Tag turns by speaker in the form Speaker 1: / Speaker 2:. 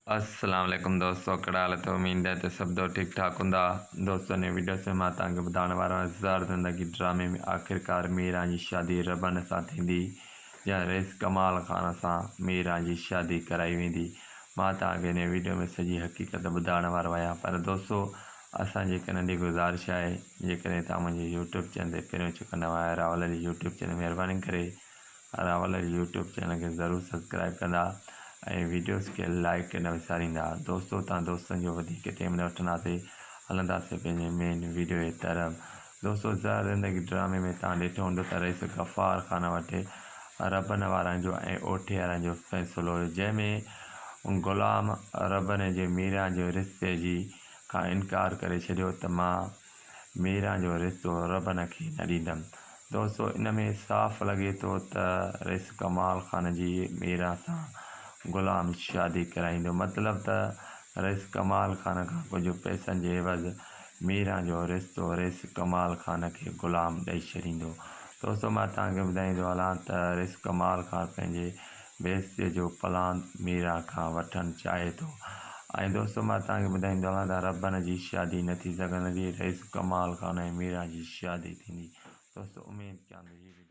Speaker 1: अस्सलाम वालेकुम दोस्तों, कड़ा हाल है। उम्मीद है तो सब दो ठीक ठाक होंदा। दोस्तों ने वीडियो से मां तव्हांखे ॿुधाइण वारो आहियां ज़हर ज़िंदगी ड्रामे में आख़िरकार मीरा जी शादी रबन सां थींदी या रेस कमाल खान सां मीरा जी शादी कराई वेंदी। मां तव्हांखे हिन वीडियो में सॼी हक़ीक़त ॿुधाइण वारो आहियां। पर दोस्तों असांजी हिकु नंढी गुज़ारिश आहे, जेकॾहिं तव्हां मुंहिंजे यूट्यूब चैनल ते पहिरियों चुका नवां आया रावल जी यूट्यूब चैनल, महिरबानी करे रावल जी यूट्यूब चैनल खे ज़रूरु सब्सक्राइब कंदा ऐं वीडियोस खे लाइक न विसारींदा। दोस्तों तव्हां दोस्तनि जो वधीक टाइम न वठंदासीं, हलंदासीं पंहिंजे मेन वीडियो जे तरफ़। दोस्तों ज़हर ज़िंदगी ड्रामे में तव्हां ॾिठो हूंदो त रईस गफ़ार ख़ान वटि रबन वारनि जो ऐं ओठे वारनि जो फ़ैसिलो हुयो, जंहिंमें ग़ुलाम रबन जे मीरा जो रिश्ते जी खां इनकार करे छॾियो त मां मीरा जो रिश्तो रबन खे न ॾींदमि। दोस्तों इन में साफ़ लॻे थो त रईस कमाल ख़ान जी मीरा सां ग़ुलाम शादी कराईंदो, मतिलबु त रईस कमाल ख़ान खां कुझु पैसनि जे एवज़ मीरा जो रिश्तो रईस कमाल ख़ान खे ग़ुलाम ॾेई छॾींदो। दोस्तों मां तव्हांखे ॿुधाईंदो हलां त रईस कमाल ख़ान पंहिंजे बेइज़तीअ जो प्लान मीरा खां वठणु चाहे थो। ऐं दोस्तों मां तव्हांखे ॿुधाईंदो हलां त रबन जी शादी न थी सघंदी, रईस कमाल ख़ान ऐं मीरा जी शादी थींदी। दोस्तों उमेदु कयां थो